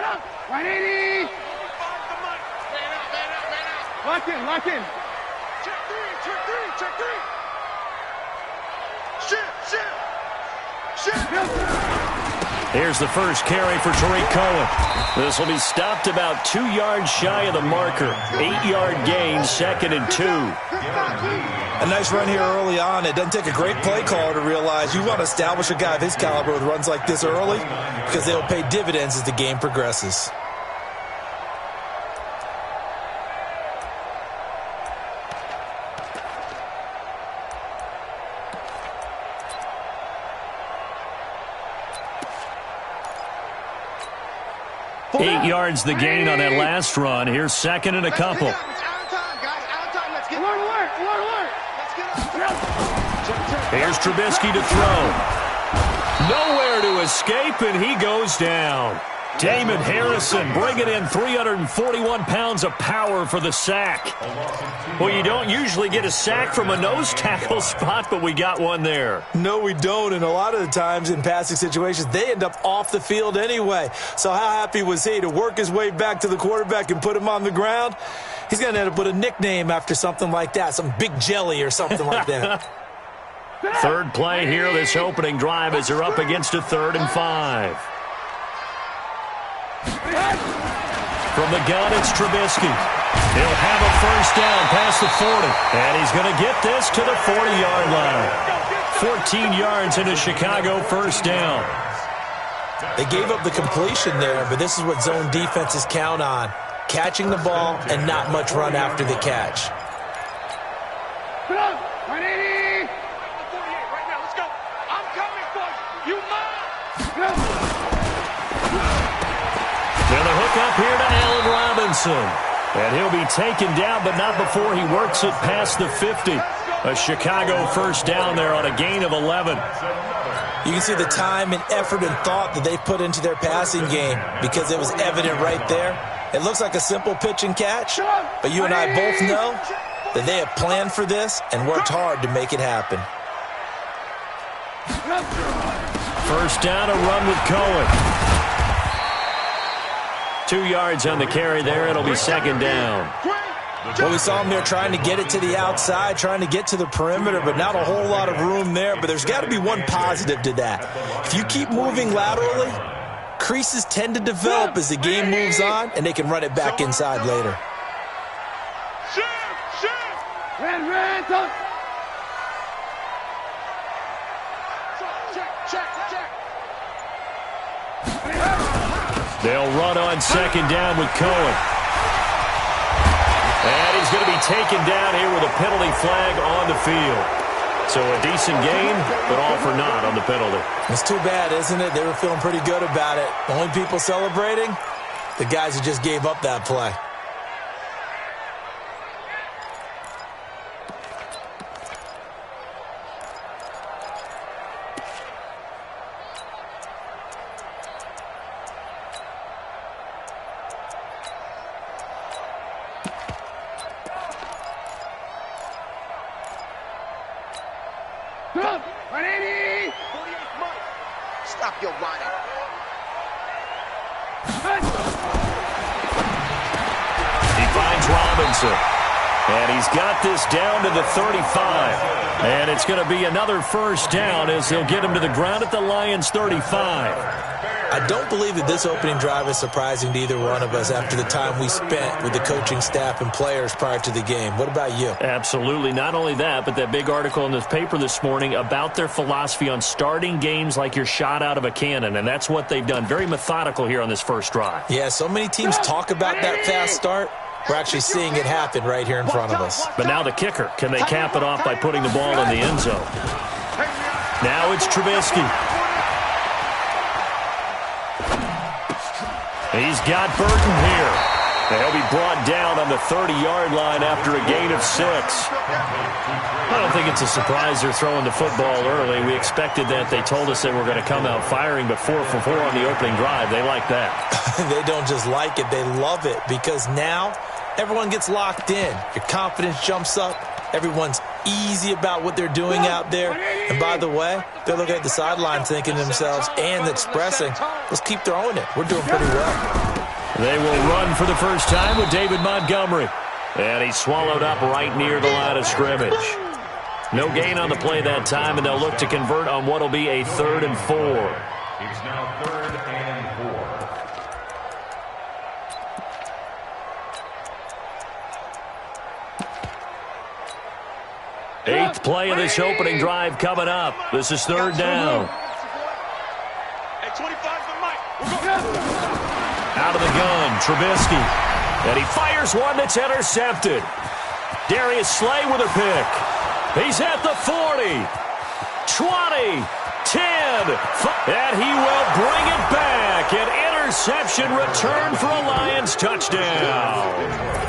180. Lock in, lock in. Check three. Shift. Here's the first carry for Tariq Cohen. This will be stopped about 2 yards shy of the marker. 8-yard gain, 2nd and 2. A nice run here early on. It doesn't take a great play caller to realize you want to establish a guy of his caliber with runs like this early because they'll pay dividends as the game progresses. Eight yards the gain on that last run. Here's 2nd and a couple. Here's Trubisky to throw. Nowhere to escape, and he goes down. Damon Harrison bringing in 341 pounds of power for the sack. Well, you don't usually get a sack from a nose tackle spot, but we got one there. No, we don't, and a lot of the times in passing situations, they end up off the field anyway. So how happy was he to work his way back to the quarterback and put him on the ground? He's going to end up with a nickname after something like that, some Big Jelly or something like that. Third play here, this opening drive as they're up against a 3rd and 5. From the gun, it's Trubisky. He'll have a first down past the 40. And he's going to get this to the 40-yard line. 14 yards into Chicago, first down. They gave up the completion there, but this is what zone defenses count on. Catching the ball and not much run after the catch. 180. Right now, let's go. I'm coming for you. You mine. Then the hook up here to Allen Robinson. And he'll be taken down, but not before he works it past the 50. A Chicago first down there on a gain of 11. You can see the time and effort and thought that they put into their passing game because it was evident right there. It looks like a simple pitch and catch, but you and I both know that they have planned for this and worked hard to make it happen. First down, a run with Cohen. 2 yards on the carry there. It'll be 2nd down. Well, we saw him there trying to get it to the outside, trying to get to the perimeter, but not a whole lot of room there. But there's got to be one positive to that. If you keep moving laterally, creases tend to develop as the game moves on, and they can run it back inside later. They'll run on 2nd down with Cohen. And he's going to be taken down here with a penalty flag on the field. So a decent gain, but all for naught on the penalty. It's too bad, isn't it? They were feeling pretty good about it. The only people celebrating, the guys who just gave up that play. Stop your whining. He finds Robinson. And he's got this down to the 35. And it's going to be another first down as they'll get him to the ground at the Lions' 35. I don't believe that this opening drive is surprising to either one of us after the time we spent with the coaching staff and players prior to the game. What about you? Absolutely. Not only that, but that big article in this paper this morning about their philosophy on starting games like you're shot out of a cannon, and that's what they've done. Very methodical here on this first drive. Yeah, so many teams talk about that fast start. We're actually seeing it happen right here in front of us. But now the kicker. Can they cap it off by putting the ball in the end zone? Now it's Trubisky. He's got Burton here. And he'll be brought down on the 30-yard line after a gain of 6. I don't think it's a surprise they're throwing the football early. We expected that. They told us they were going to come out firing, but 4 for 4 on the opening drive. They like that. They don't just like it. They love it because now everyone gets locked in. Your confidence jumps up. Everyone's easy about what they're doing out there. And by the way, they're looking at the sideline thinking to themselves and expressing, let's keep throwing it. We're doing pretty well. They will run for the first time with David Montgomery. And he's swallowed up right near the line of scrimmage. No gain on the play that time, and they'll look to convert on what will be a 3rd and 4. It's now 3rd and 4. 8th play of this opening drive coming up. This is 3rd down. At 25 the mic. Out of the gun, Trubisky. And he fires one that's intercepted. Darius Slay with a pick. He's at the 40, 20, 10, and he will bring it back. An interception return for a Lions touchdown.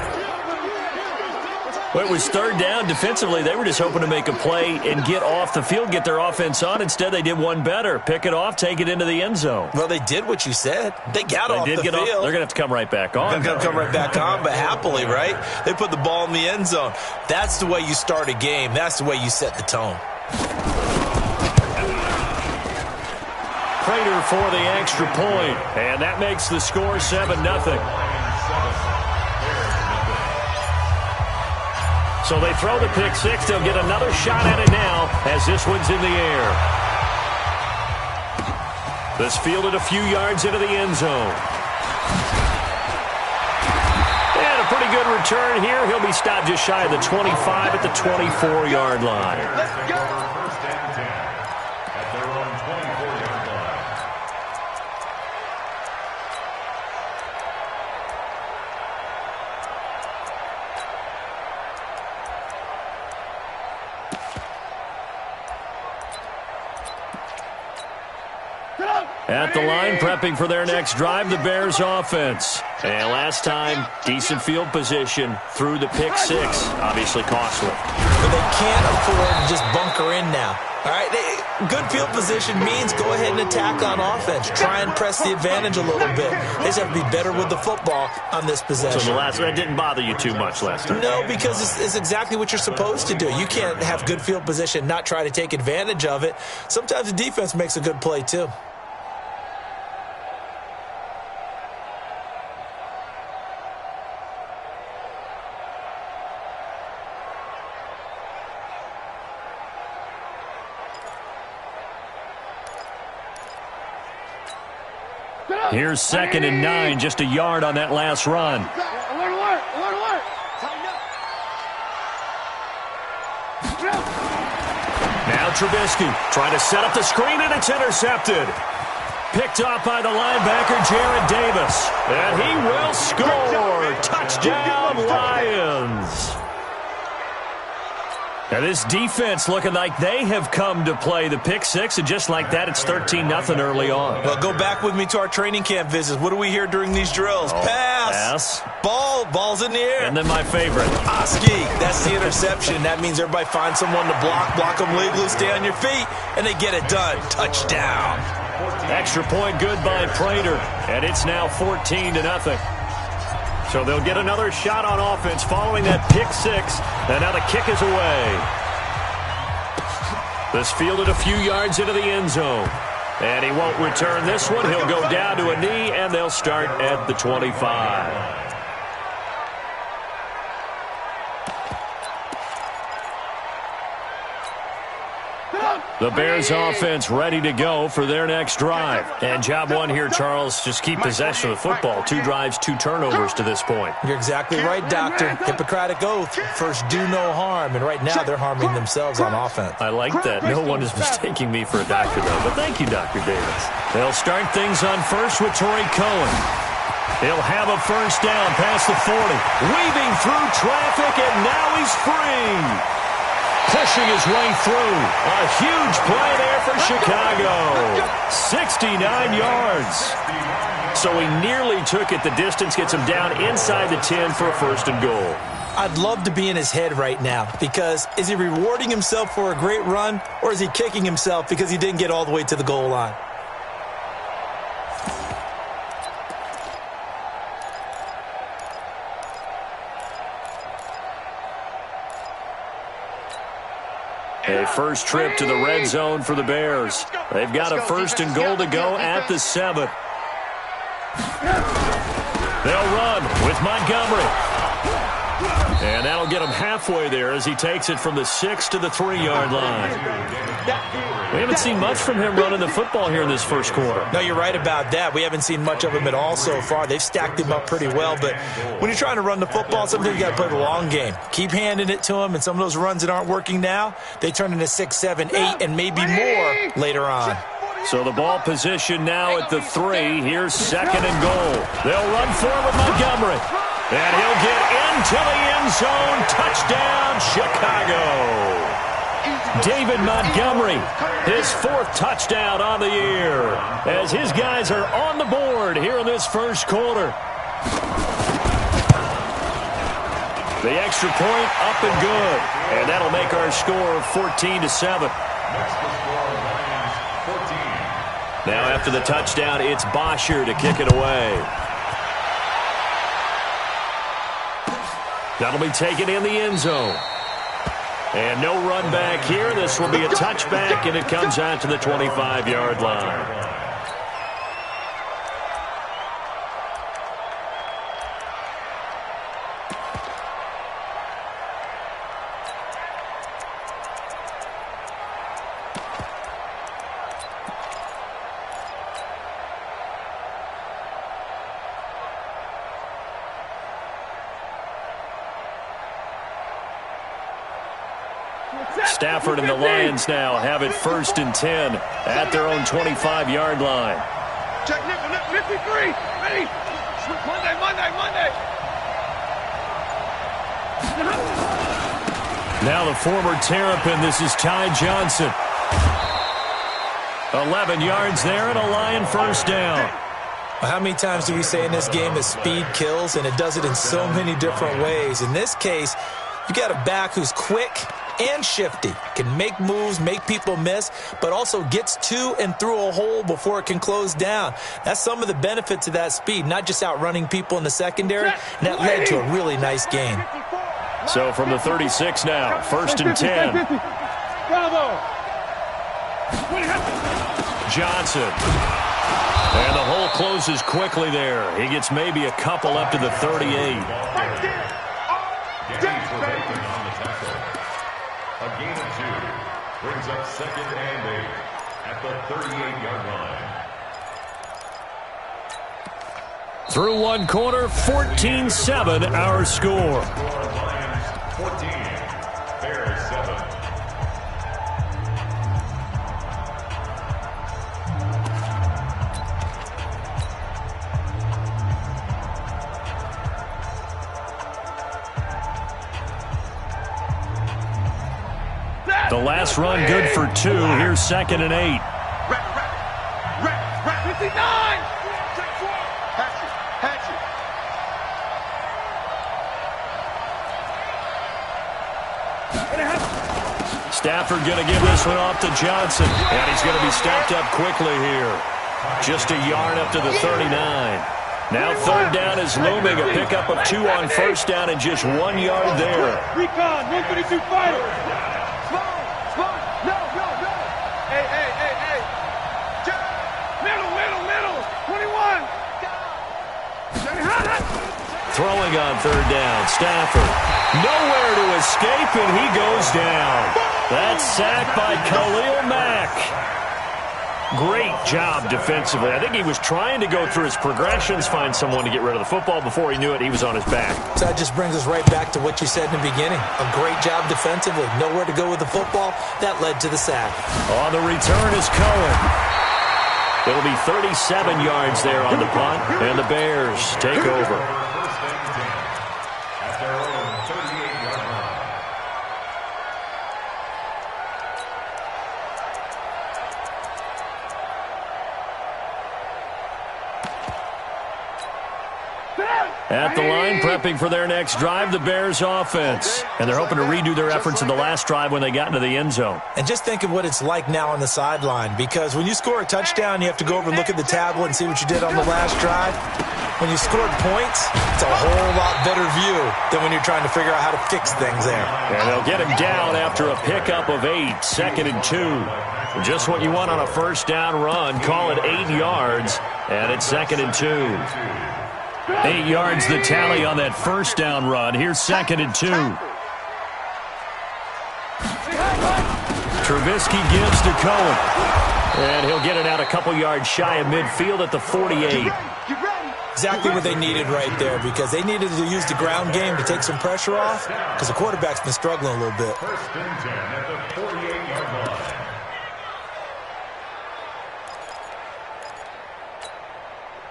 Well, it was 3rd down. Defensively, they were just hoping to make a play and get off the field, get their offense on. Instead, they did one better. Pick it off, take it into the end zone. Well, they did what you said. They got off the field. They're going to have to come right back on. They're going to come right back on, but happily, right? They put the ball in the end zone. That's the way you start a game. That's the way you set the tone. Prater for the extra point, and that makes the score 7-0. So they throw the pick six. They'll get another shot at it now as this one's in the air. This fielded a few yards into the end zone. And a pretty good return here. He'll be stopped just shy of the 25 at the 24-yard line. Let's go. First and 10 at their own 24-yard line. At the line, prepping for their next drive, the Bears offense. And last time, decent field position through the pick six. Obviously costly. But they can't afford to just bunker in now. All right, good field position means go ahead and attack on offense. Try and press the advantage a little bit. They just have to be better with the football on this possession. So that didn't bother you too much last time? No, because it's exactly what you're supposed to do. You can't have good field position, not try to take advantage of it. Sometimes the defense makes a good play, too. Here's 2nd and 9, just a yard on that last run. Alert, alert, alert, alert. Now Trubisky trying to set up the screen, and it's intercepted. Picked off by the linebacker, Jared Davis. And he will score. Touchdown, Lions. Now this defense looking like they have come to play the pick six, and just like that, it's 13-0 early on. Well, go back with me to our training camp visits. What do we hear during these drills? Pass. Ball's in the air. And then my favorite. Oski, that's the interception. That means everybody finds someone to block them legally, stay on your feet, and they get it done. Touchdown. Extra point good by Prater, and it's now 14-0. So they'll get another shot on offense following that pick six, and now the kick is away. This fielded a few yards into the end zone, and he won't return this one. He'll go down to a knee, and they'll start at the 25. The Bears offense ready to go for their next drive. And job one here, Charles, just keep possession of the football. 2 drives, 2 turnovers to this point. You're exactly right, Doctor. Hippocratic oath. First, do no harm. And right now, they're harming themselves on offense. I like that. No one is mistaking me for a doctor, though. But thank you, Dr. Davis. They'll start things on first with Torrey Cohen. He'll have a first down past the 40. Weaving through traffic, and now he's free. Pushing his way through. A huge play there for Chicago. 69 yards. So he nearly took it the distance, gets him down inside the 10 for a first and goal. I'd love to be in his head right now, because is he rewarding himself for a great run, or is he kicking himself because he didn't get all the way to the goal line? A first trip to the red zone for the Bears. They've got a first and goal to go at the 7. They'll run with Montgomery. And that'll get him halfway there as he takes it from the 6 to the 3-yard line. We haven't seen much from him running the football here in this first quarter. No, you're right about that. We haven't seen much of him at all so far. They've stacked him up pretty well, but when you're trying to run the football, sometimes you got to play the long game. Keep handing it to him, and some of those runs that aren't working now, they turn into 6, 7, 8, and maybe more later on. So the ball position now at the 3. Here's second and goal. They'll run for it with Montgomery. And he'll get into the end zone. Touchdown, Chicago. David Montgomery, his 4th touchdown on the year, as his guys are on the board here in this first quarter. The extra point up and good, and that'll make our score 14-7. Now after the touchdown, it's Bosher to kick it away. That'll be taken in the end zone. And no run back here. This will be a touchback, and it comes out to the 25-yard line. Stafford and the Lions now have it 1st and 10 at their own 25-yard line. Check, Nippy 3. Ready? Monday. Now the former Terrapin, this is Ty Johnson. 11 yards there and a Lion first down. How many times do we say in this game that speed kills, and it does it in so many different ways? In this case, you got a back who's quick and shifty, can make moves, make people miss, but also gets to and through a hole before it can close down. That's some of the benefits of that speed, not just outrunning people in the secondary, and that led to a really nice game. So from the 36 now, 1st and 10. Bravo. Johnson. And the hole closes quickly there. He gets maybe a couple up to the 38. A gain of 2 brings up 2nd and 8 at the 38-yard line. Through one quarter, 14-7 our score. Lions 14, Bears 7. The last run good for 2. Here's 2nd and 8. Rap. 59. Hatch it. Stafford going to give this one off to Johnson. And he's going to be stopped up quickly here. Just a yard up to the 39. Now 3rd down is looming. A pickup of 2 on 1st down and just 1 yard there. Recon, 132 fighter. No. Hey. Middle. 21. Throwing on 3rd down, Stafford. Nowhere to escape, and he goes down. That's sacked by Khalil Mack. Great job defensively. I think he was trying to go through his progressions, find someone to get rid of the football. Before he knew it, he was on his back. So that just brings us right back to what you said in the beginning. A great job defensively. Nowhere to go with the football. That led to the sack. On the return is Cohen. It'll be 37 yards there on the punt, and the Bears take over. First and 10 at their own 38-yard line. At the line, prepping for their next drive, the Bears offense. And they're hoping to redo their efforts in the last drive when they got into the end zone. And just think of what it's like now on the sideline, because when you score a touchdown, you have to go over and look at the tablet and see what you did on the last drive. when you scored points, it's a whole lot better view than when you're trying to figure out how to fix things there. And they'll get him down after a pickup of 8, 2nd and 2. Just what you want on a first down run. Call it 8 yards, and it's 2nd and 2. 8 yards the tally on that first down run. Here's 2nd and 2. Trubisky gives to Cohen. And he'll get it out a couple yards shy of midfield at the 48. Exactly what they needed right there, because they needed to use the ground game to take some pressure off, because the quarterback's been struggling a little bit. First and 10 at the 48-yard line.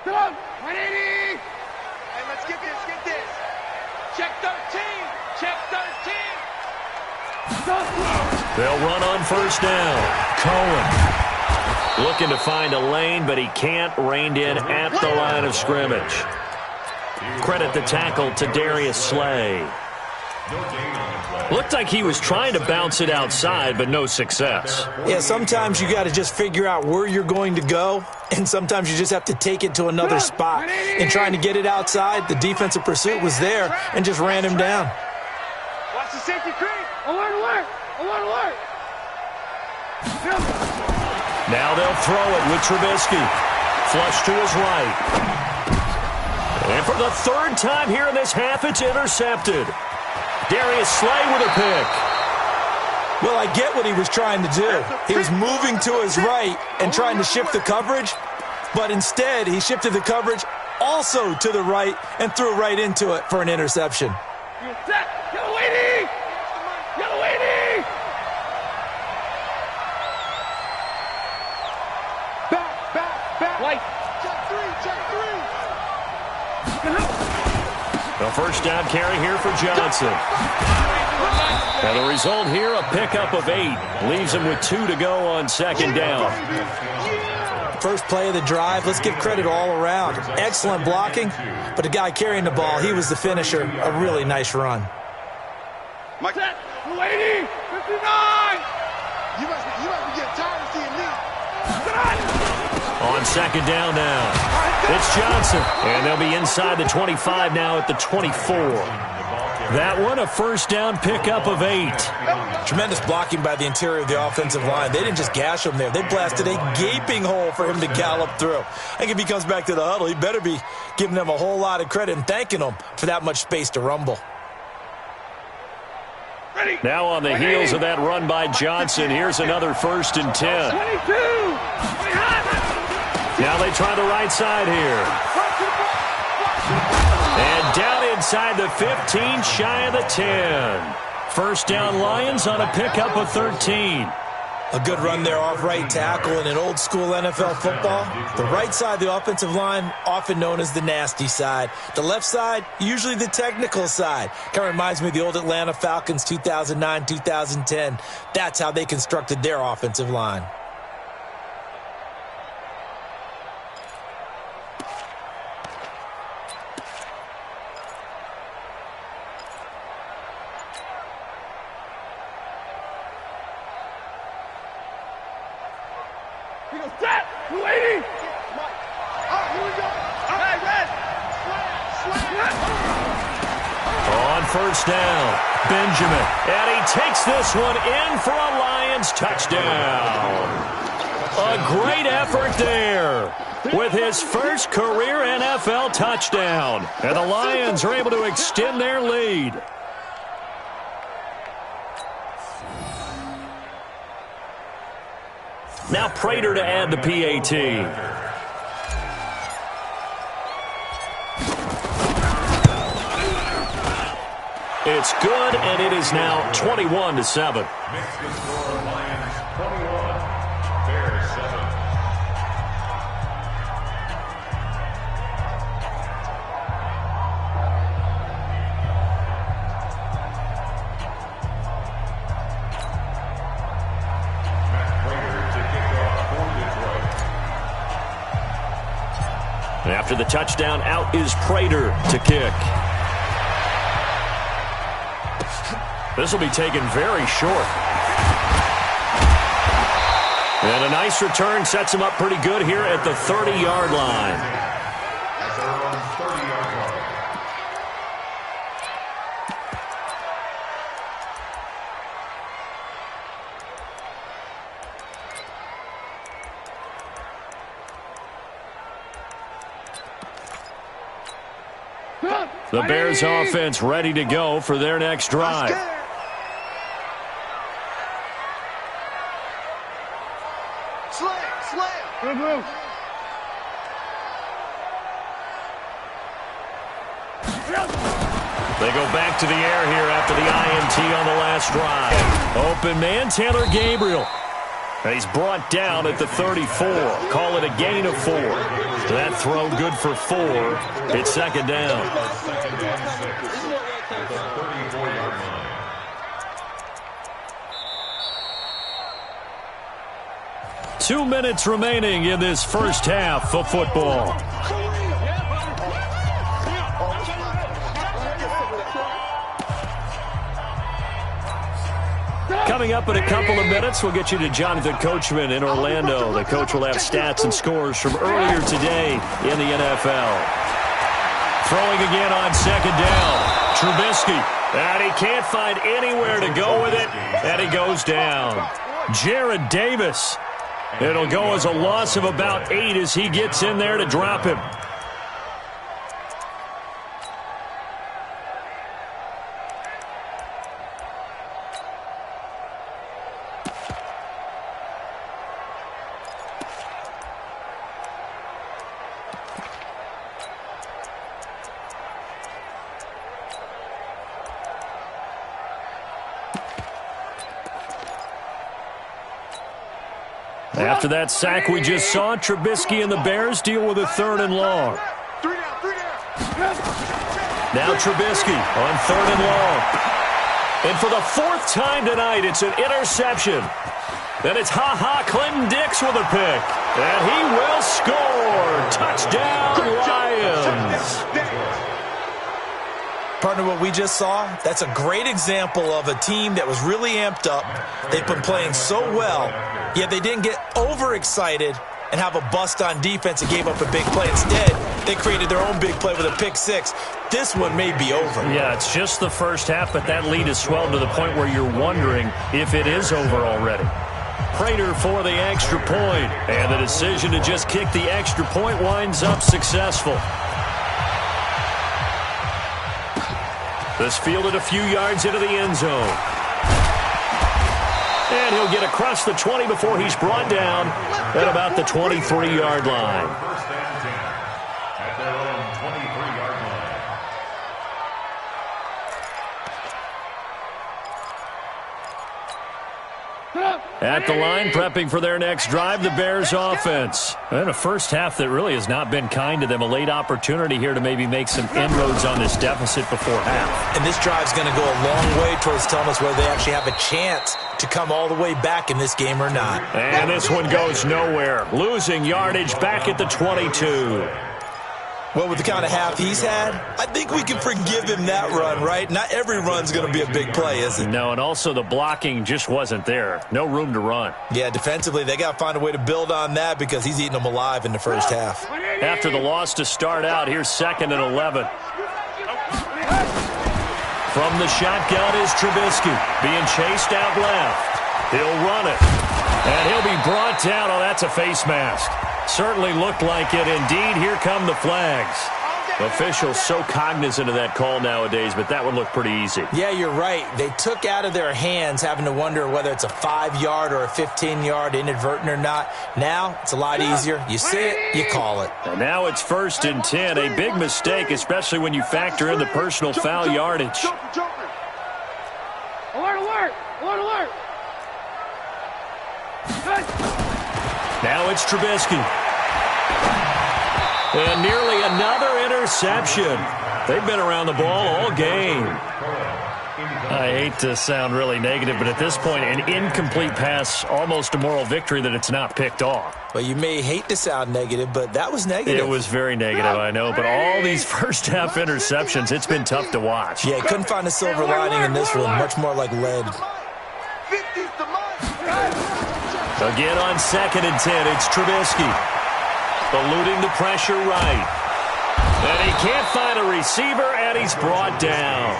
Come on, 180. Hey, let's get this. Check 13. Check 13. They'll run on first down. Cohen looking to find a lane, but he can't. Reined in at the line of scrimmage. Credit the tackle to Darius Slay. Looked like he was trying to bounce it outside, but no success. Yeah, sometimes you got to just figure out where you're going to go, and sometimes you just have to take it to another spot. In trying to get it outside, the defensive pursuit was there and just ran him down. Watch the safety creep. Alert. Now they'll throw it with Trubisky. Flush to his right. And for the 3rd time here in this half, it's intercepted. Darius Slay with a pick. Well, I get what he was trying to do. He was moving to his right and trying to shift the coverage, but instead he shifted the coverage also to the right and threw right into it for an interception. The first down carry here for Johnson. And the result here, a pickup of 8. Leaves him with 2 to go on 2nd down. First play of the drive, let's give credit all around. Excellent blocking, but the guy carrying the ball, he was the finisher. A really nice run. Mike. 280, 59. You must be getting tired of seeing me. On 2nd down now. It's Johnson. And they'll be inside the 25 now at the 24. That one, a first down pickup of 8. Tremendous blocking by the interior of the offensive line. They didn't just gash him there. They blasted a gaping hole for him to gallop through. I think if he comes back to the huddle, he better be giving them a whole lot of credit and thanking them for that much space to rumble. Now on the heels of that run by Johnson, here's another 1st and 10. 22. Now they try the right side here. And down inside the 15, shy of the 10. First down Lions on a pickup of 13. A good run there off right tackle in an old school NFL football. The right side of the offensive line, often known as the nasty side. The left side, usually the technical side. Kind of reminds me of the old Atlanta Falcons 2009, 2010. That's how they constructed their offensive line. On first down, Benjamin. And he takes this one in for a Lions touchdown. A great effort there with his first career NFL touchdown. And the Lions are able to extend their lead. Now Prater to add the PAT. It's good, and it is now 21-7. Makes the score Lions 21, Bears 7. Matt Prater to kick off for Detroit. And after the touchdown, out is Prater to kick. This will be taken very short. And a nice return sets him up pretty good here at the 30-yard line. at their own 30-yard line. The Bears offense ready to go for their next drive. Slam. They go back to the air here after the INT on the last drive. Open man, Taylor Gabriel. And he's brought down at the 34. Call it a gain of 4. That throw good for 4. It's second down. Second and 6 at the 34-yard line. Two minutes remaining in this first half of football. Coming up in a couple of minutes, we'll get you to Jonathan Coachman in Orlando. The coach will have stats and scores from earlier today in the NFL. Throwing again on second down. Trubisky. And he can't find anywhere to go with it. And he goes down. Jared Davis. It'll go as a loss of about 8 as he gets in there to drop him. After that sack we just saw, Trubisky and the Bears deal with a 3rd and long. Now Trubisky on 3rd and long. And for the 4th time tonight, it's an interception. Then it's Clinton Dix with a pick. And he will score. Touchdown, Lions. Partner, what we just saw, that's a great example of a team that was really amped up. They've been playing so well, yet they didn't get overexcited and have a bust on defense and gave up a big play. Instead, they created their own big play with a pick 6. This one may be over. Yeah, it's just the first half, but that lead has swelled to the point where you're wondering if it is over already. Prater for the extra point, and the decision to just kick the extra point winds up successful. This fielded a few yards into the end zone. And he'll get across the 20 before he's brought down at about the 23-yard line. First and 10 at their own 23-yard line. At the line, prepping for their next drive, the Bears offense. And a first half that really has not been kind to them. A late opportunity here to maybe make some inroads on this deficit before half. And this drive's going to go a long way towards telling us whether they actually have a chance to come all the way back in this game or not. And this one goes nowhere. Losing yardage back at the 22. Well, with the kind of half he's had, I think we can forgive him that run, right? Not every run's going to be a big play, is it? No, and also the blocking just wasn't there. No room to run. Yeah, defensively, they got to find a way to build on that because he's eating them alive in the first half. After the loss to start out, here's 2nd and 11. From the shotgun is Trubisky, being chased out left. He'll run it, and he'll be brought down. Oh, that's a face mask. Certainly looked like it. Indeed, here come the flags. Officials so cognizant of that call nowadays, but that would look pretty easy. Yeah, you're right. They took out of their hands having to wonder whether it's a 5-yard or a 15-yard inadvertent or not. Now, it's a lot easier. You see it, you call it. And now it's 1st and 10. A big mistake, especially when you factor in the personal foul yardage. Alert, alert! Alert, alert! Now it's Trubisky. And nearly another interception. They've been around the ball all game. I hate to sound really negative, but at this point, an incomplete pass, almost a moral victory that it's not picked off. Well, you may hate to sound negative, but that was negative. It was very negative, I know. But all these first-half interceptions, it's been tough to watch. Yeah, couldn't find a silver lining in this one. Much more like lead. Again on 2nd and 10, it's Trubisky. Eluding the pressure right. And he can't find a receiver, and he's brought down.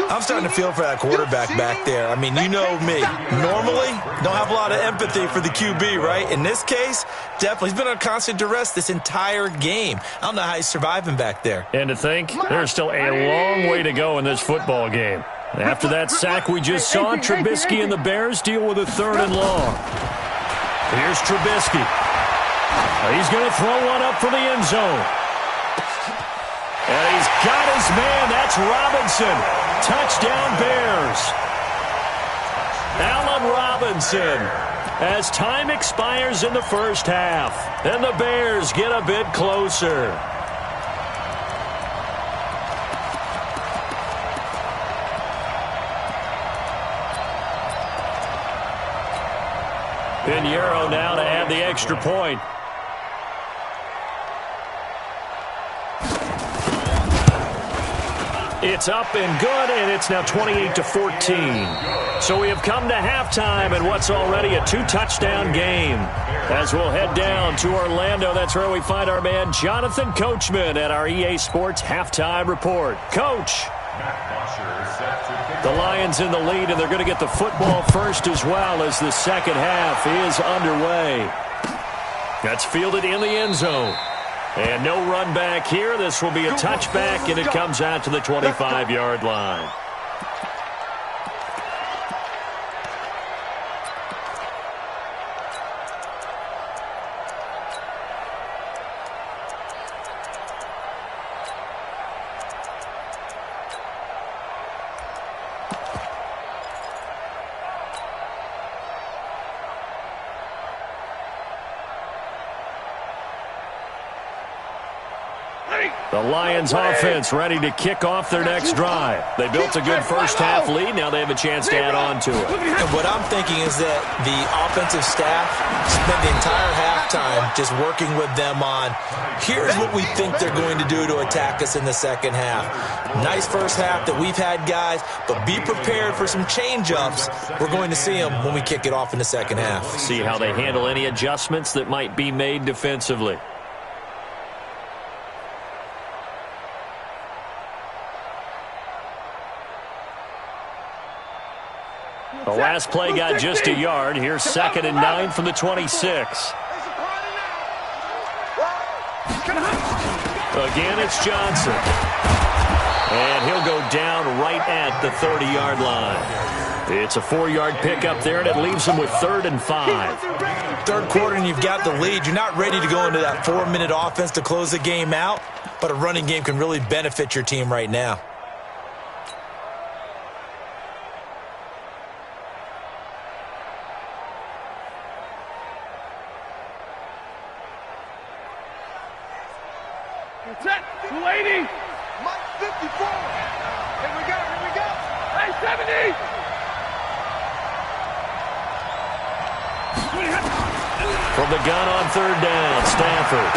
I'm starting to feel for that quarterback back there. I mean, you know me. Normally, don't have a lot of empathy for the QB, right? In this case, definitely. He's been under constant duress this entire game. I don't know how he's surviving back there. And to think, there's still a long way to go in this football game. After that sack we just saw, Trubisky and the Bears deal with a 3rd and long. Here's Trubisky. He's going to throw one up for the end zone. And he's got his man. That's Robinson. Touchdown, Bears. Allen Robinson. As time expires in the first half, and the Bears get a bit closer. Pinheiro now to add the extra point. It's up and good, and it's now 28-14. So we have come to halftime in what's already a 2-touchdown game. As we'll head down to Orlando, that's where we find our man Jonathan Coachman at our EA Sports Halftime Report. Coach. The Lions in the lead, and they're going to get the football first as well as the second half is underway. That's fielded in the end zone. And no run back here. This will be a touchback, and it comes out to the 25-yard line. The Lions offense ready to kick off their next drive. They built a good first-half lead. Now they have a chance to add on to it. And what I'm thinking is that the offensive staff spent the entire halftime just working with them on, here's what we think they're going to do to attack us in the second half. Nice first half that we've had, guys, but be prepared for some change-ups. We're going to see them when we kick it off in the second half. See how they handle any adjustments that might be made defensively. The last play got just a yard. Here's 2nd and 9 from the 26. Again, it's Johnson. And he'll go down right at the 30-yard line. It's a 4-yard pickup there, and it leaves him with 3rd and 5. Third quarter, and you've got the lead. You're not ready to go into that 4-minute offense to close the game out, but a running game can really benefit your team right now. Set, 280. Mike 54. Here we go. Hey, 70. From the gun on 3rd down, Stafford.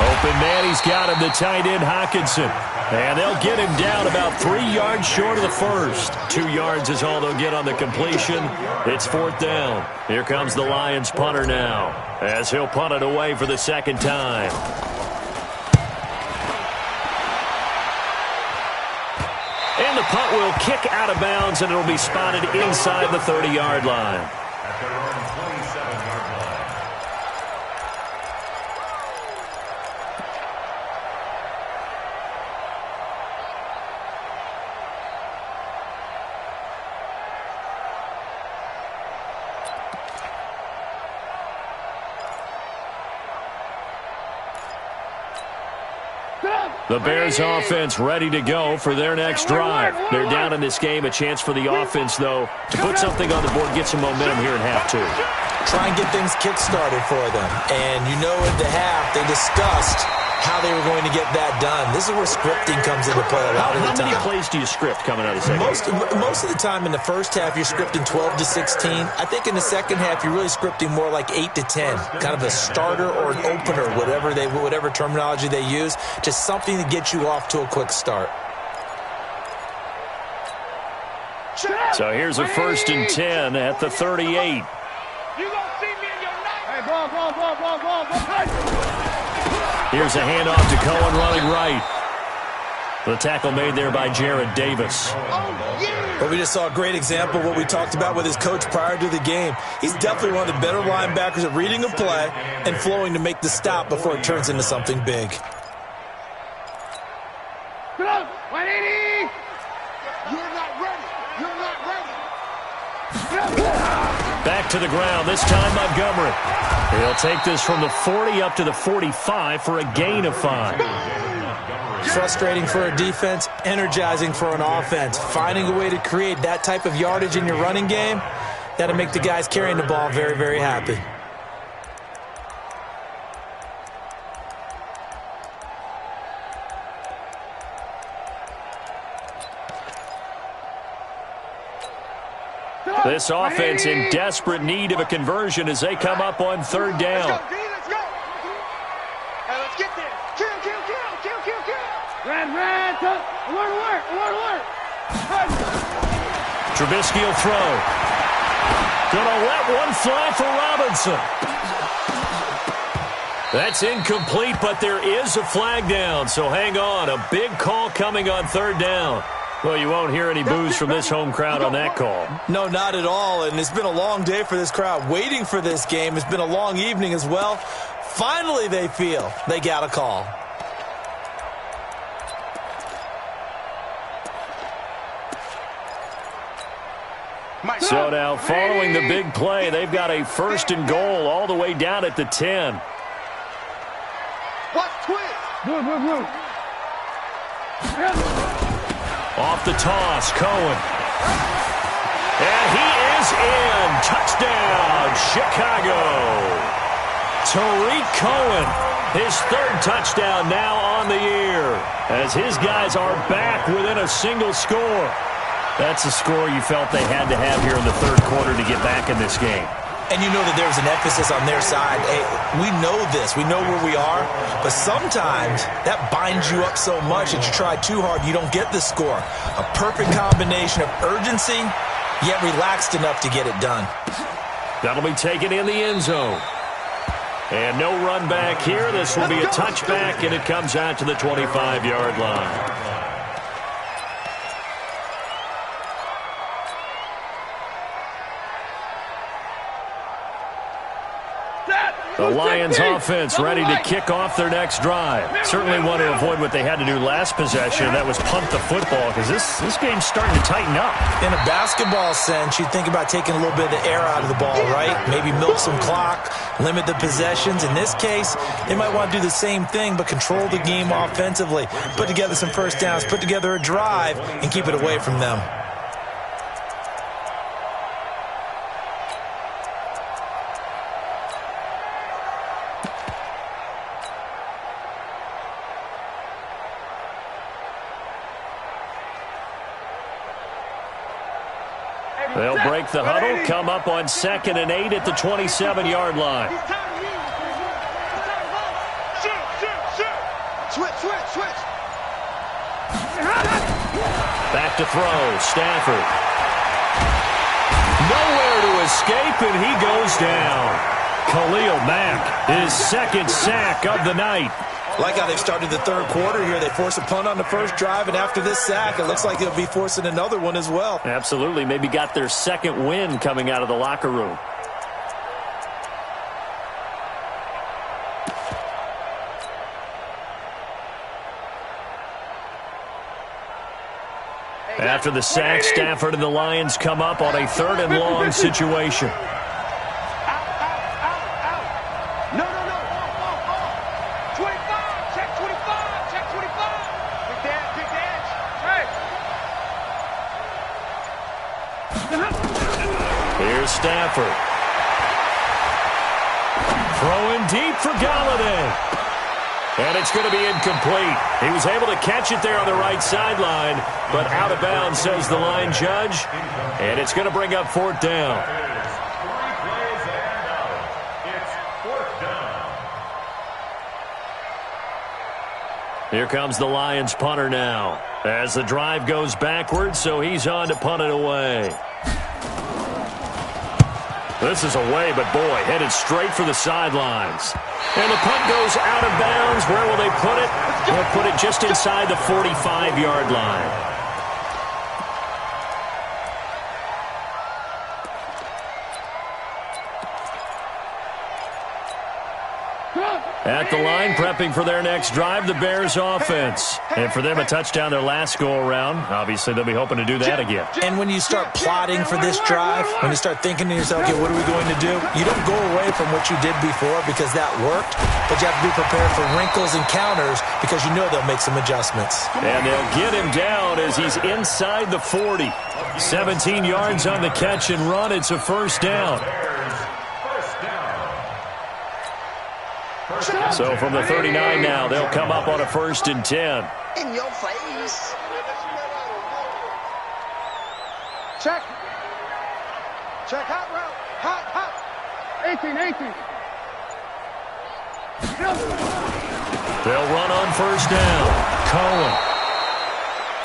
Open man, he's got him, the tight end, Hockenson. And they'll get him down about 3 yards short of the first. 2 yards is all they'll get on the completion. It's 4th down. Here comes the Lions punter now, as he'll punt it away for the second time. And the punt will kick out of bounds, and it'll be spotted inside the 30-yard line. At their own 27-yard line. The Bears offense ready to go for their next drive. They're down in this game. A chance for the offense, though, to put something on the board, get some momentum here in half 2. Try and get things kick-started for them. And you know at the half, they discussed how they were going to get that done. This is where scripting comes into play a lot of the time. How many plays do you script coming out of the second? Most of the time in the first half, you're scripting 12 to 16. I think in the second half, you're really scripting more like 8 to 10. Kind of a starter or an opener, whatever terminology they use. Just something to get you off to a quick start. So here's a 1st and 10 at the 38. You gonna see me in your night. Hey, ball. Here's a handoff to Cohen running right. The tackle made there by Jared Davis. But we just saw a great example of what we talked about with his coach prior to the game. He's definitely one of the better linebackers at reading a play and flowing to make the stop before it turns into something big. Get up, 180! You're not ready. You're not ready. Back to the ground, this time Montgomery. He'll take this from the 40 up to the 45 for a gain of 5. Frustrating for a defense, energizing for an offense. Finding a way to create that type of yardage in your running game, that'll make the guys carrying the ball very, very happy. This offense in desperate need of a conversion as they come up on 3rd down. Let's go, D, let's go. Hey, let's get there. Kill. Red, alert. Trubisky will throw. Gonna let one fly for Robinson. That's incomplete, but there is a flag down, so hang on. A big call coming on 3rd down. Well, you won't hear any boos from this home crowd on that call. No, not at all, and it's been a long day for this crowd. Waiting for this game. It's been a long evening as well. Finally, they feel they got a call. So now, following the big play, they've got a 1st and goal all the way down at the 10. Watch twist. Move. Off the toss, Cohen. And he is in. Touchdown, Chicago. Tariq Cohen, his 3rd touchdown now on the year, as his guys are back within a single score. That's a score you felt they had to have here in the 3rd quarter to get back in this game. And you know that there's an emphasis on their side. Hey, we know this. We know where we are. But sometimes that binds you up so much that you try too hard, you don't get the score. A perfect combination of urgency, yet relaxed enough to get it done. That'll be taken in the end zone. And no run back here. This will be a touchback, and it comes out to the 25-yard line. The Lions offense ready to kick off their next drive. Certainly want to avoid what they had to do last possession. That was punt the football, because this game's starting to tighten up. In a basketball sense, you think about taking a little bit of the air out of the ball, right? Maybe milk some clock, limit the possessions. In this case, they might want to do the same thing, but control the game offensively. Put together some 1st downs, put together a drive, and keep it away from them. They'll break the huddle, come up on 2nd and 8 at the 27-yard line. Switch. Back to throw, Stafford. Nowhere to escape, and he goes down. Khalil Mack, his 2nd sack of the night. Like how they've started the 3rd quarter here. They force a punt on the 1st drive, and after this sack, it looks like they'll be forcing another one as well. Absolutely. Maybe got their 2nd win coming out of the locker room. After the sack, Stafford and the Lions come up on a 3rd and long situation. Here's Stafford. Throwing deep for Galladay. And it's going to be incomplete. He was able to catch it there on the right sideline, but out of bounds, says the line judge. And it's going to bring up 4th down. Here comes the Lions punter now, as the drive goes backwards, so he's on to punt it away. This is away, but boy, headed straight for the sidelines. And the punt goes out of bounds Where will they put it? They'll put it just inside the 45-yard line. At the line, prepping for their next drive, the Bears offense. And for them, a touchdown their last go-around. Obviously, they'll be hoping to do that again. And when you start plotting for this drive, when you start thinking to yourself, okay, what are we going to do? You don't go away from what you did before because that worked, but you have to be prepared for wrinkles and counters because you know they'll make some adjustments. And they'll get him down as he's inside the 40. 17 yards on the catch and run. It's a first down. So from the 39 now, they'll come up on a 1st and 10. In your face. Check. Check, hot route. Hot. 18. They'll run on 1st down. Cohen.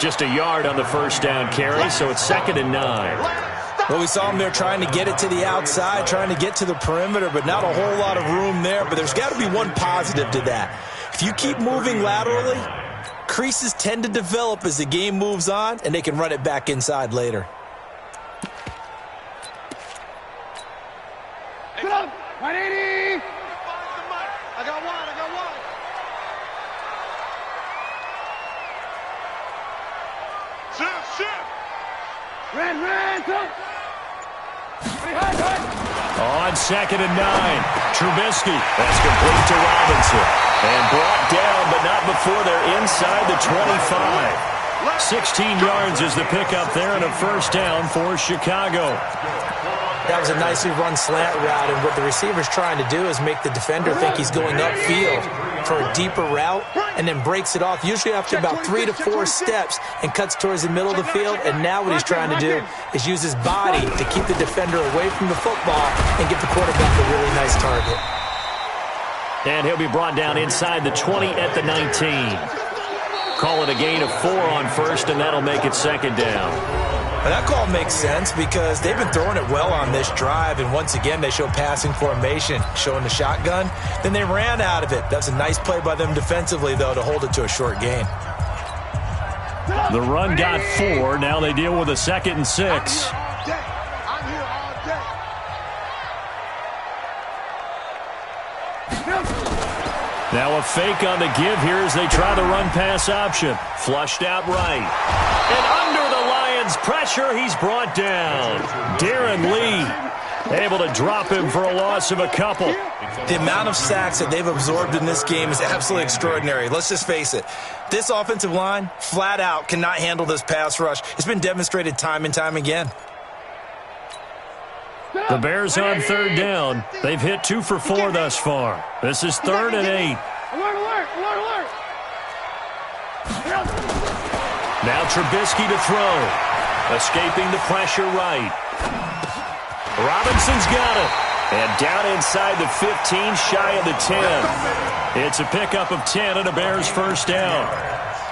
Just a yard on the 1st down carry, so it's 2nd and 9. Well, we saw him there trying to get it to the outside, trying to get to the perimeter, but not a whole lot of room there. But there's got to be one positive to that. If you keep moving laterally, creases tend to develop as the game moves on, and they can run it back inside later. Get up. 180. I got one. Shift. Ran, go. On 2nd and 9, Trubisky. That's complete to Robinson. And brought down, but not before they're inside the 25. 16 yards is the pickup there and a 1st down for Chicago. That was a nicely run slant route, and what the receiver's trying to do is make the defender think he's going upfield for a deeper route and then breaks it off, usually after about 3 to 4 steps, and cuts towards the middle of the field. And now what he's trying to do is use his body to keep the defender away from the football and get the quarterback a really nice target. And he'll be brought down inside the 20 at the 19. Call it a gain of 4 on 1st, and that'll make it 2nd down. Well, that call makes sense because they've been throwing it well on this drive, and once again they show passing formation, showing the shotgun. Then they ran out of it. That's a nice play by them defensively, though, to hold it to a short gain. The run got 4. Now they deal with a 2nd and 6. I'm here all day. Now a fake on the give here as they try the run-pass option. Flushed out right. And under the Lions' pressure, he's brought down. Darren Lee able to drop him for a loss of a couple. The amount of sacks that they've absorbed in this game is absolutely extraordinary. Let's just face it. This offensive line, flat out, cannot handle this pass rush. It's been demonstrated time and time again. The Bears on 3rd down. They've hit 2 for 4 thus far. This is 3rd and 8. Alert. Now Trubisky to throw. Escaping the pressure right. Robinson's got it. And down inside the 15, shy of the 10. It's a pickup of 10 and a Bears 1st down.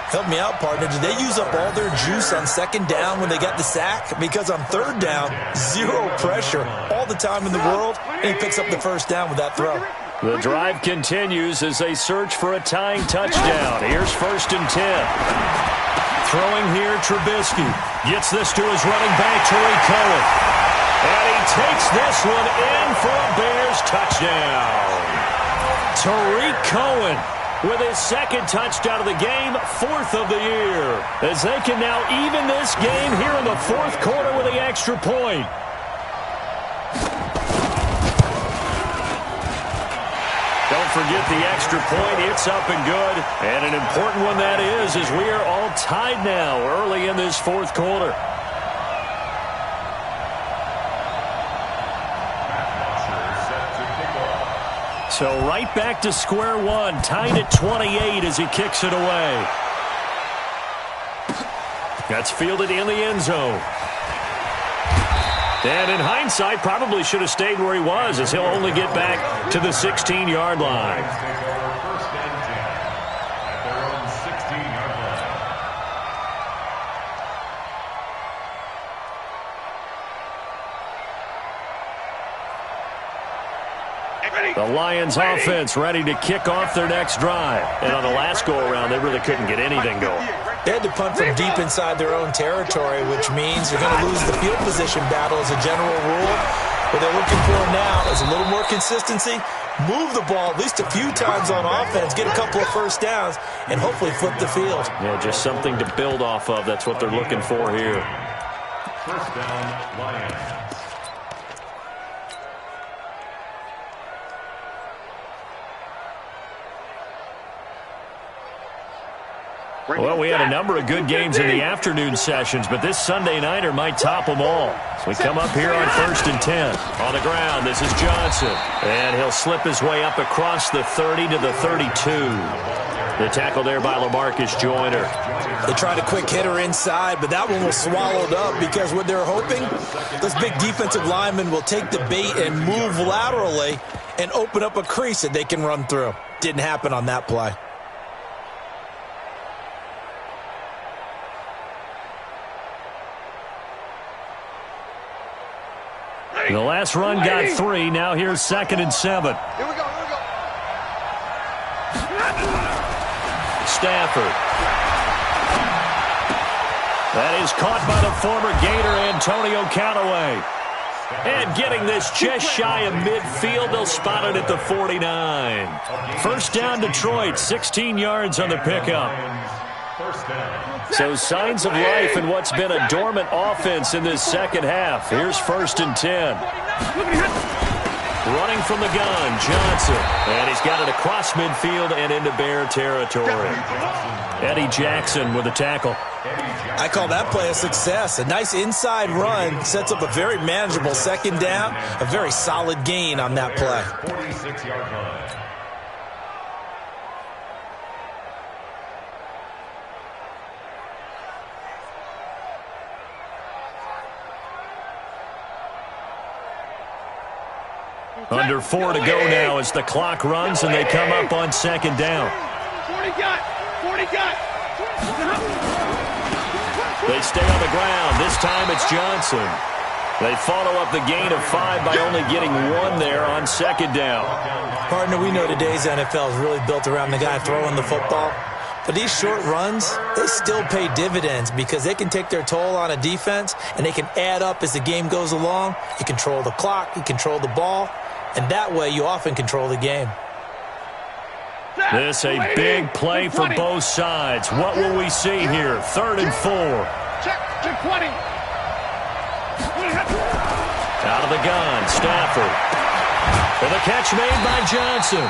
Help me out, partner. Did they use up all their juice on 2nd down when they got the sack? Because on 3rd down, 0 pressure all the time in the world, and he picks up the 1st down with that throw. The drive continues as they search for a tying touchdown. Here's 1st and 10. Throwing here, Trubisky. Gets this to his running back, Tariq Cohen. And he takes this one in for a Bears touchdown. Tariq Cohen with his 2nd touchdown of the game, 4th of the year. As they can now even this game here in the 4th quarter with the extra point. Don't forget the extra point. It's up and good. And an important one that is, as we are all tied now early in this 4th quarter. So right back to square one, tied at 28 as he kicks it away. That's fielded in the end zone. And in hindsight, probably should have stayed where he was, as he'll only get back to the 16-yard line. The Lions offense ready to kick off their next drive. And on the last go-around, they really couldn't get anything going. They had to punt from deep inside their own territory, which means you're going to lose the field position battle as a general rule. What they're looking for now is a little more consistency, move the ball at least a few times on offense, get a couple of first downs, and hopefully flip the field. Yeah, just something to build off of. That's what they're looking for here. First down, Lions. Well, we had a number of good games in the afternoon sessions, but this Sunday nighter might top them all. So we come up here on 1st and 10. On the ground, this is Johnson. And he'll slip his way up across the 30 to the 32. The tackle there by LaMarcus Joyner. They tried a quick hitter inside, but that one was swallowed up because what they're hoping, those big defensive linemen will take the bait and move laterally and open up a crease that they can run through. Didn't happen on that play. The last run got 3. Now here's 2nd and 7. Here we go, here we go. Stafford. That is caught by the former Gator, Antonio Callaway. And getting this just shy of midfield, they'll spot it at the 49. First down, Detroit, 16 yards on the pickup. So signs of life in what's been a dormant offense in this second half. Here's 1st and 10. Running from the gun, Johnson. And he's got it across midfield and into Bear territory. Eddie Jackson with the tackle. I call that play a success. A nice inside run sets up a very manageable second down. A very solid gain on that play. 46-yard line. Under 4 to go now as the clock runs and they come up on 2nd down. 40 got. They stay on the ground. This time it's Johnson. They follow up the gain of 5 by only getting 1 there on 2nd down. Partner, we know today's NFL is really built around the guy throwing the football. But these short runs, they still pay dividends because they can take their toll on a defense and they can add up as the game goes along. You control the clock, you control the ball, and that way you often control the game. This a big play for both sides. What will we see here? 3rd and 4. Check 20. Out of the gun, Stafford. For the catch made by Johnson.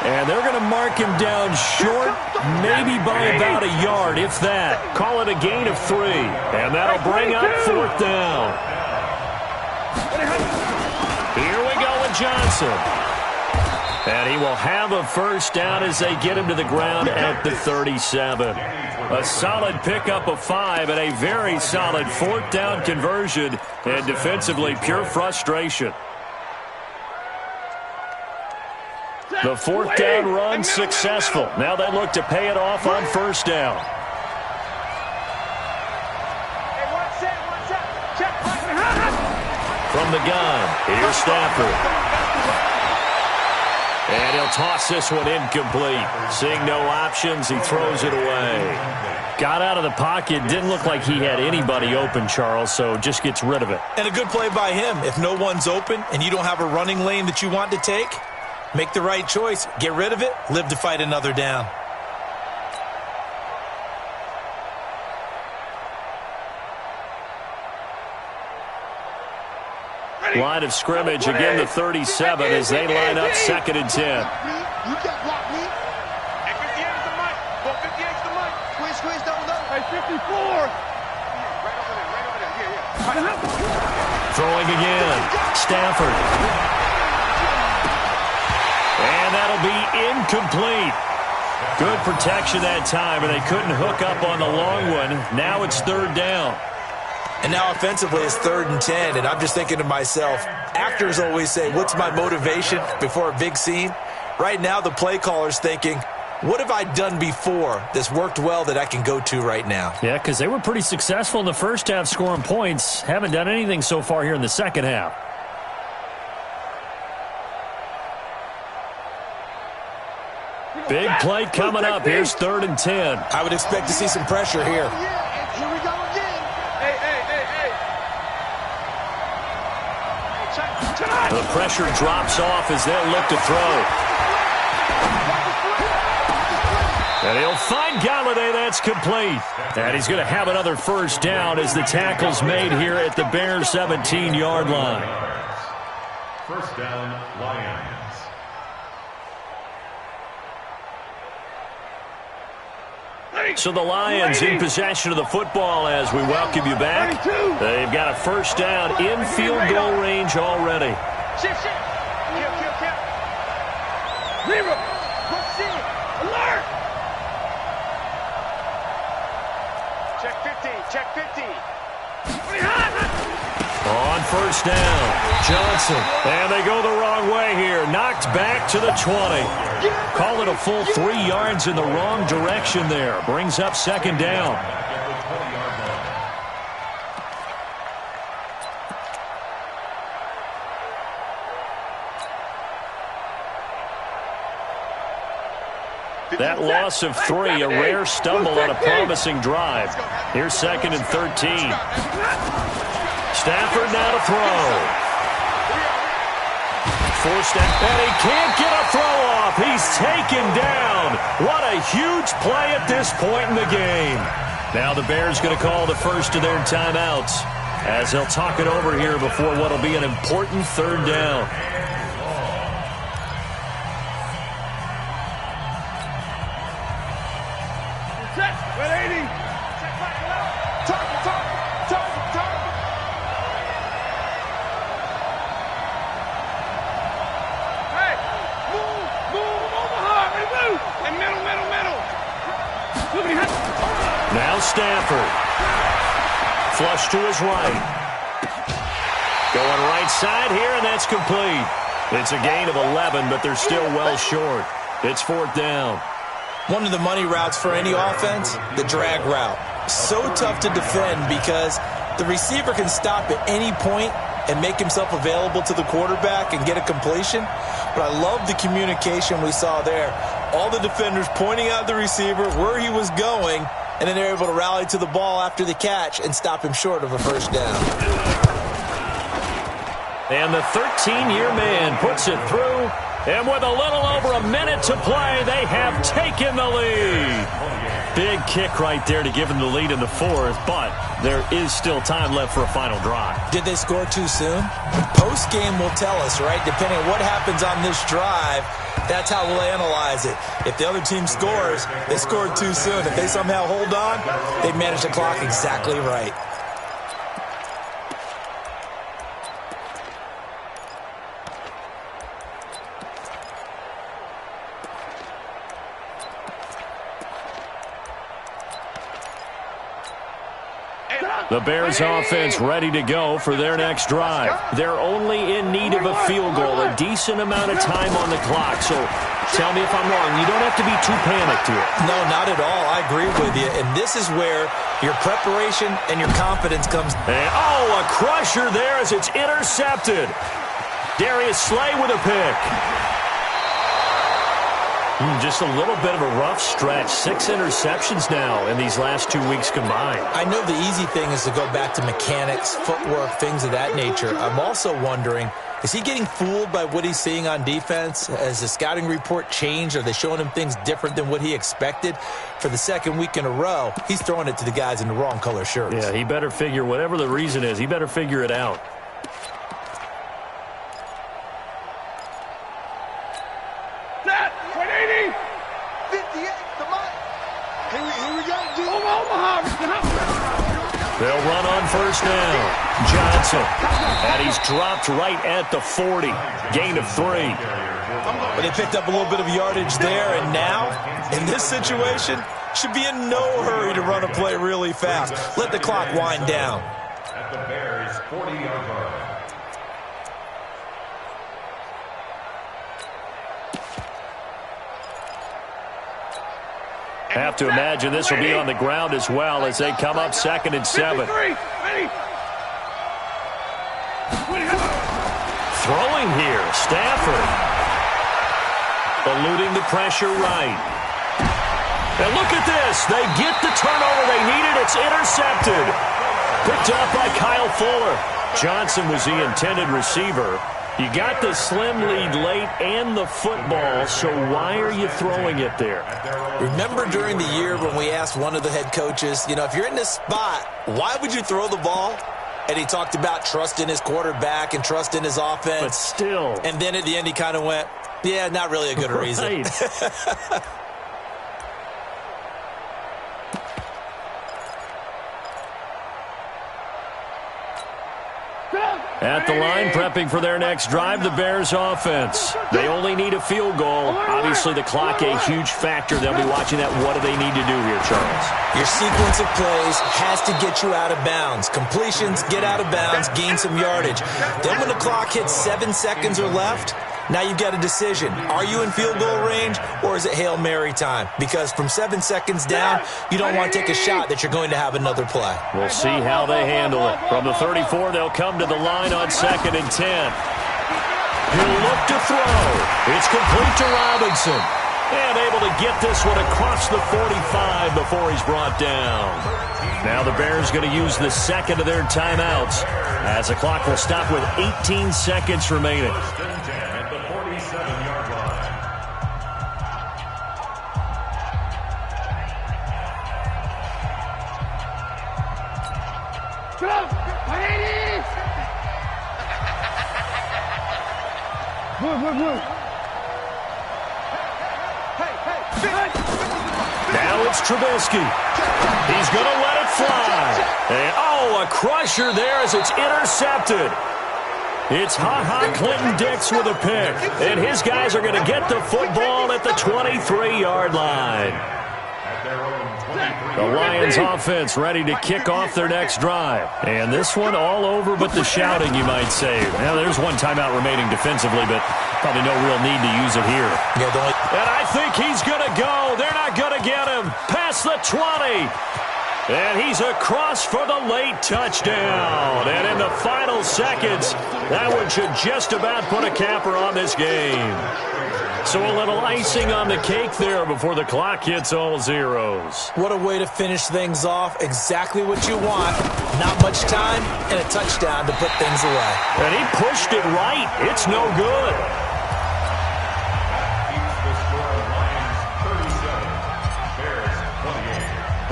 And they're going to mark him down short, maybe by about a yard, if that. Call it a gain of 3. And that'll bring up 4th down. Here we go with Johnson. And he will have a first down as they get him to the ground at the 37. A solid pickup of 5 and a very solid 4th down conversion. And defensively, pure frustration. The 4th down run successful. Now they look to pay it off on 1st down. From the gun, here's Stafford. And he'll toss this one incomplete. Seeing no options, he throws it away. Got out of the pocket, didn't look like he had anybody open, Charles, so just gets rid of it. And a good play by him. If no one's open and you don't have a running lane that you want to take, make the right choice. Get rid of it. Live to fight another down. Line of scrimmage, again the 37 as they line up 2nd and 10. You can't block me. Hey, 58's the mic. Go 58's the mic. Squeeze, double. Hey, 54. Right over there. Yeah. Throwing again. Stafford. And that'll be incomplete. Good protection that time, and they couldn't hook up on the long one. Now it's 3rd down. And now offensively it's 3rd and 10, and I'm just thinking to myself, actors always say, what's my motivation before a big scene? Right now the play caller's thinking, what have I done before that's worked well that I can go to right now? Yeah, because they were pretty successful in the first half scoring points. Haven't done anything so far here in the second half. Big play coming up. Here's 3rd and 10. I would expect to see some pressure here. Here we go again. Hey. The pressure drops off as they'll look to throw. And he'll find Galladay. That's complete. And he's going to have another first down as the tackle's made here at the Bears' 17-yard line. First down, Lions. So the Lions in possession of the football as we welcome you back. They've got a first down in field goal range already. Shift. Kill. Zero. Let's see. Alert. Check 50. On first down, Johnson. And they go the wrong way here. Knocked back to the 20. Call it a full 3 yards in the wrong direction there. Brings up second down. That loss of 3, a rare stumble on a promising drive. Here's 2nd and 13. Stafford now to throw. Forced out, and he can't get a throw off. He's taken down. What a huge play at this point in the game. Now the Bears going to call the first of their timeouts as they'll talk it over here before what will be an important 3rd down. Now Stafford. Flush to his right. Going right side here, and that's complete. It's a gain of 11, but they're still well short. It's 4th down. One of the money routes for any offense, the drag route. So tough to defend because the receiver can stop at any point and make himself available to the quarterback and get a completion. But I love the communication we saw there. All the defenders pointing out the receiver, where he was going, and then they're able to rally to the ball after the catch and stop him short of a first down. And the 13-year man puts it through. And with a little over a minute to play, they have taken the lead. Big kick right there to give them the lead in the 4th, but there is still time left for a final drive. Did they score too soon? Post-game will tell us, right? Depending on what happens on this drive, that's how we'll analyze it. If the other team scores, they scored too soon. If they somehow hold on, they managed the clock exactly right. The Bears offense ready to go for their next drive. They're only in need of a field goal, a decent amount of time on the clock. So tell me if I'm wrong. You don't have to be too panicked here. No, not at all. I agree with you. And this is where your preparation and your confidence comes. And, oh, a crusher there as it's intercepted. Darius Slay with a pick. Just a little bit of a rough stretch. 6 interceptions now in these last 2 weeks combined. I know the easy thing is to go back to mechanics, footwork, things of that nature. I'm also wondering, is he getting fooled by what he's seeing on defense? Has the scouting report changed? Are they showing him things different than what he expected? For the 2nd week in a row, he's throwing it to the guys in the wrong color shirts. Yeah, he better figure, whatever the reason is, he better figure it out. They'll run on first down. Johnson. And he's dropped right at the 40. Gain of 3. But they picked up a little bit of yardage there, and now, in this situation, should be in no hurry to run a play really fast. Let the clock wind down. At the Bears' 40-yard line. Have to imagine this will be on the ground as well as they come up 2nd and 7. Throwing here, Stafford. eluding the pressure right. And look at this. They get the turnover they needed. It's intercepted. Picked up by Kyle Fuller. Johnson was the intended receiver. You got the slim lead late and the football, so why are you throwing it there? Remember during the year when we asked one of the head coaches, if you're in this spot, why would you throw the ball? And he talked about trust in his quarterback and trust in his offense. But still. And then at the end he kind of went, yeah, not really a good reason. At the line, prepping for their next drive, the Bears offense. They only need a field goal. Obviously, the clock a huge factor. They'll be watching that. What do they need to do here, Charles? Your sequence of plays has to get you out of bounds. Completions, get out of bounds, gain some yardage. Then when the clock hits 7 seconds or left, now you've got a decision. Are you in field goal range, or is it Hail Mary time? Because from 7 seconds down, you don't want to take a shot that you're going to have another play. We'll see how they handle it. From the 34, they'll come to the line on 2nd and 10. He'll look to throw. It's complete to Robinson. And able to get this one across the 45 before he's brought down. Now the Bears going to use the second of their timeouts as the clock will stop with 18 seconds remaining. Now it's Trubisky. He's going to let it fly. And, a crusher there as it's intercepted. It's Ha-Ha Clinton Dix with a pick. And his guys are going to get the football at the 23-yard line. The Lions offense ready to kick off their next drive. And this one all over but the shouting, you might say. Now, there's one timeout remaining defensively, but probably no real need to use it here. And I think he's going to go. They're not going to get him. Past the 20. And he's across for the late touchdown. And in the final seconds, that one should just about put a capper on this game. So a little icing on the cake there before the clock hits all zeros. What a way to finish things off. Exactly what you want. Not much time and a touchdown to put things away. And he pushed it right. It's no good.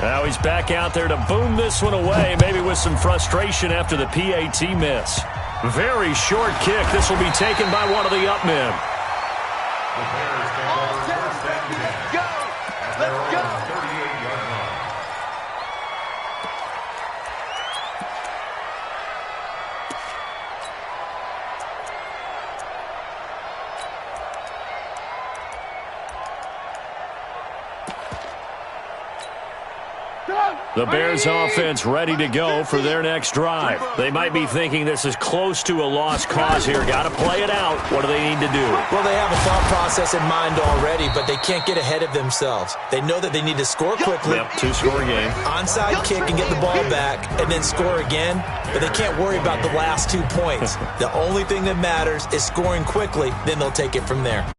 Now he's back out there to boom this one away, maybe with some frustration after the PAT miss. Very short kick. This will be taken by one of the up men. The Bears offense ready to go for their next drive. They might be thinking this is close to a lost cause here. Got to play it out. What do they need to do? Well, they have a thought process in mind already, but they can't get ahead of themselves. They know that they need to score quickly. Yep, two-score game. Onside kick and get the ball back and then score again, but they can't worry about the last 2 points. The only thing that matters is scoring quickly, then they'll take it from there.